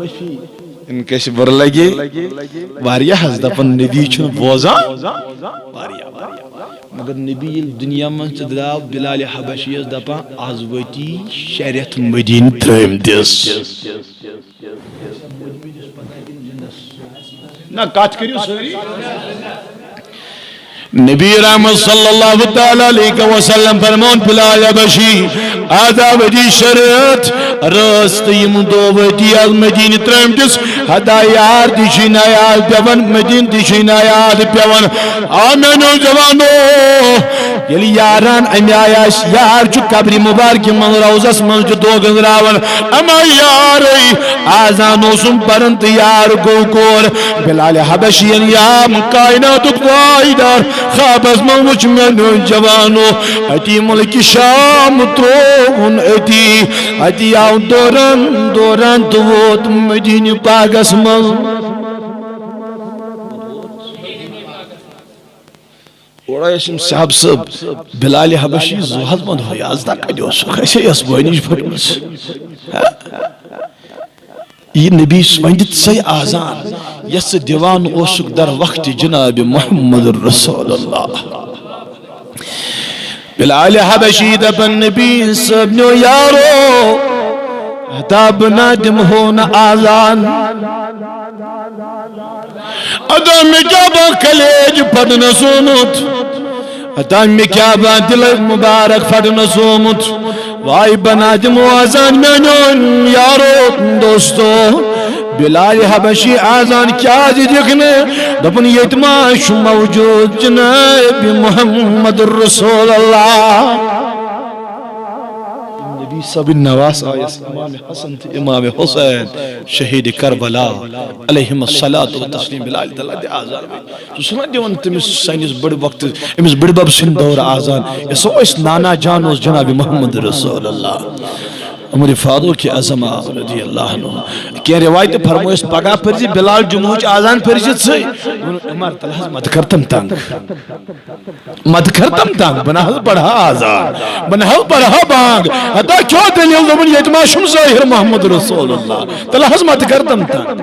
ان کیسے بر لگے واریا حض دپن نبی چھن بوزا واریا مگر نبی دنیا من چدراو بلال حبشی اس دپا آز ویتی شریعت مدین ترم دس نا کات کریو سوری نبی رحمت صلی اللہ تعالی علیہ وسلم فرمون بلال حبشی آزا ویتی شریعت راست یم دو ویتی از مدین ترم دس حدا یار دیشین آیاد پیون مدین دیشین آیاد پیون آمینو جوانو یلی یاران امی آیاش یار چو قبری مبارکی من روزس من جو دو گنراون اما یاری آزانو سن پرنت یار گوکور بلال حبشین یا من کائنات قائدار خواب از من وچ منو جوانو اتی ملک شام ترون اتی آو دوران دوت مدین پاگس من اور اسم صاحب صاحب بلال حبشی زہد مند ہوئی آزدہ کڑیو سو خیسے اس بوینیش پھرمس یہ نبی سمجھت سی آزان یس دیوان اوسک در وقت جناب محمد رسول اللہ بلال حبشی دپن نبی سبنو یارو حتاب نادم ہونا آزان ادام میں کیا با کلیج پڑھنا سومت ادام میں کیا با دل مبارک پڑھنا سومت وائی بنادم آزان میں نون یارو دوستو بلال حبشی آزان کیا جی دیکھنے دپن یتماش موجود جناب محمد رسول اللہ نبی سب نواس آیس امام حسن امام حسین شہید کربلا علیہم الصلاة و تسلیم بلال دلہ دے آزان میں تو سنا دیوان تمس سائنس بڑ وقت امس بڑ باب سن دور آزان اسو اس نانا جانوس جناب محمد رسول اللہ عمر فاروق کی عظمہ رضی اللہ عنہ کہ روایت فرمویس پگا پرزی بلال جموچ آزان پرزیت سے عمر تلحظ مت کرتم تنگ بناہل پڑھا آزان بناہل پڑھا بانگ حتی کیوں دلیل دبن یتماشم ظاہر محمد رسول اللہ تلحظ مت کرتم تنگ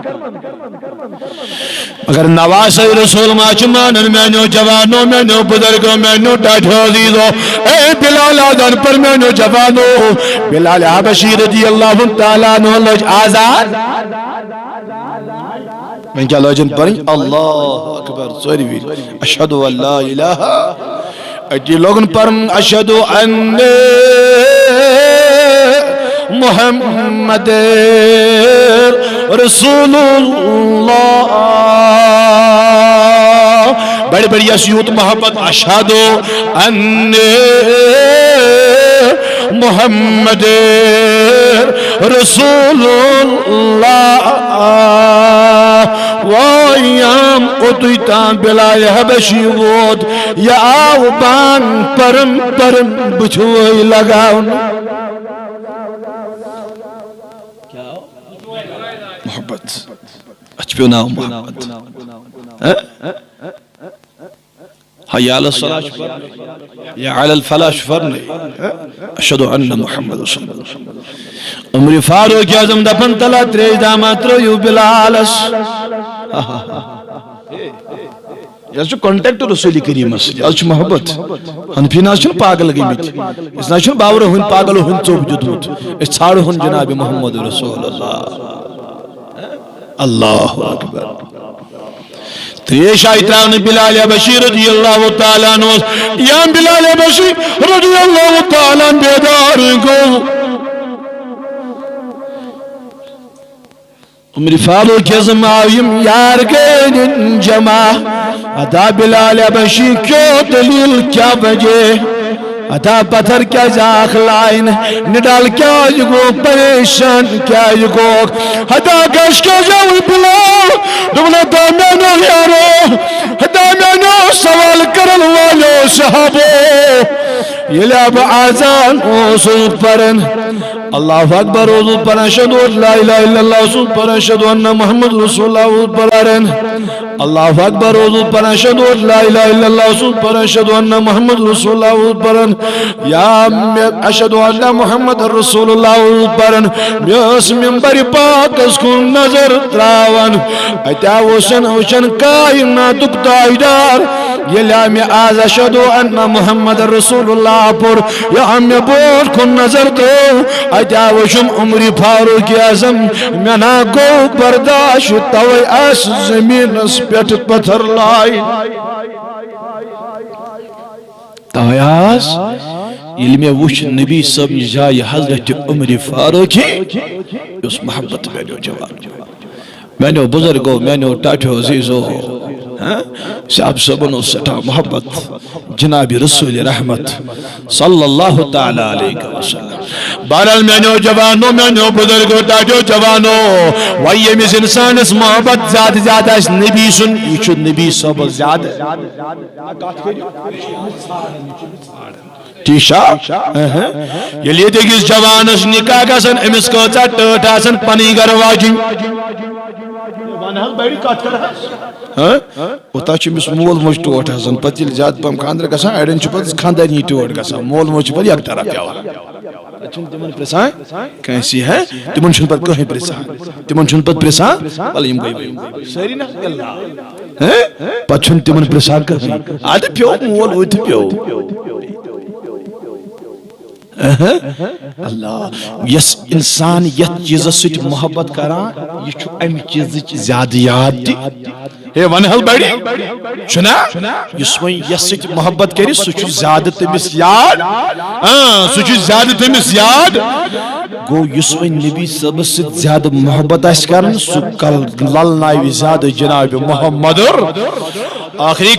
اگر نواز رسول ماچمانن مینو جوانو مینو بزرگو مینو ڈاٹھو عزیزو اے بلال آزان پر مینو جوانو بلال حبشی رضی اللہ تعالیٰ عنہ لوج آزاد میں کیا لوجن پڑھیں اللہ اکبر سوری بھی اشہدو اللہ الہ اجی لوگن پڑھیں اشہدو ان محمد رسول اللہ بڑی بڑی اسیوت محبت اشہدو ان محمد رسول اللہ وائیام قطیتان بلال حبشی وود یا آو بان پرم بچھوئی لگاؤن محبت اچھپیو ناو محبت حی علی الصلاة شفرنی یا علی الفلاح شفرنی اشہدو ان محمد رسول اللہ عمر فاروق اعظم دپن تلا تریج دامات رویو بلالس یہ جو کانٹیکٹ رسول کریم اس یہ محبت ہنفی ناس چھن پاگل گئی میت اس ناس چھن باور ہن پاگل ہن چوب جدود اس چھاڑ ہن جناب محمد رسول اللہ اللہ اکبر تریش آئیتان بلال حبشی رضی اللہ تعالیٰ عنہ یا بلال حبشی رضی اللہ تعالیٰ بیدار کو عمر فاروق اعظم آئیم یار گین جمع ادا بلال حبشی کیوں دلیل کیا وجہ ادا پتھر کیا جاخ لائن نڈال کیا جگو پریشان کیا جگو ادا گش کیا جاوی بلال دمنا دامینو یارو دامینو سوال کرن والو صحابو یہ لاب آزان اوسو پرن اللہ اکبر حضور پر اشہدو لا الہ الا اللہ حضور پر اشہدو ان محمد رسول اللہ حضور پر آرین اللہ اکبر حضور پر اشہدو لا الہ الا اللہ حضور پر اشہدو ان محمد رسول اللہ حضور پر یا اشہدو ان محمد رسول اللہ حضور پر میس منبر پاک اس کو نظر تراون اتیا وشن کائناتک تائیدار یلا میں آز اشہدو ان محمد رسول اللہ پر یا ہمیں بوٹ کو نظر دو اتیا وشم عمری فاروق اعظم میں نا گو برداشت توئی اس زمین اس پیٹ پتھر لائی تایاز علم وش نبی صاحب جائے حضرت عمر فاروقی اس محبت میں نے جواب میں نے بزرگو میں نے ٹاٹھو عزیزو صاحب سبنو سٹھا محبت جناب رسول رحمت صلی اللہ تعالی علیہ وسلم بہرحال میں نے جوانو میں نے بزرگو ٹاٹھو جوانو وہی میں انسان اس محبت زیادہ اس نبی سن یہ چھو نبی صاحب زیادہ ٹیشا یہ لیے دیکھیں جوان اس نکاح کا سن امس کو ٹاٹھا سن پنی گر واجی اوتا چھ مول موج ٹوٹ آسان پتہ ییٚلہِ زیادٕ پہم خاندر گژھان اڑٮ۪ن چھُ پتہٕ خاندٲنی ٹوٹ گژھان مول موج چھُ پتہٕ یکطرف پیوان پتہٕ چھُنہٕ تِمن پرژھان کٲنٛسہِ تِمن چھُنہٕ پتہٕ کٕہٕنۍ پرژھان تِمن چھُنہٕ پتہٕ پرژھان وَلہٕ یِم گٔے سٲری نہ پتہٕ چھُنہٕ تِمن پرژھان کٕہٕنۍ اَدٕ پیوٚو مول اوٚتہِ پیوٚو اللہ یس انسان یت چیز سۭتۍ محبت کران یہ چھُ امہِ چیزٕچ زیادٕ یاد تہِ ہے ون حل بڑی چھُنا یُس وۄنۍ یس سۭتۍ محبت کرِ سُہ چھُ زیادٕ تٔمِس یاد سُہ چھُ زیادٕ تٔمِس یاد گوٚو یُس وۄنۍ نبی صٲبس سۭتۍ زیادٕ محبت آسہِ کران سُہ للناوِ زیادٕ جناب محمد آخری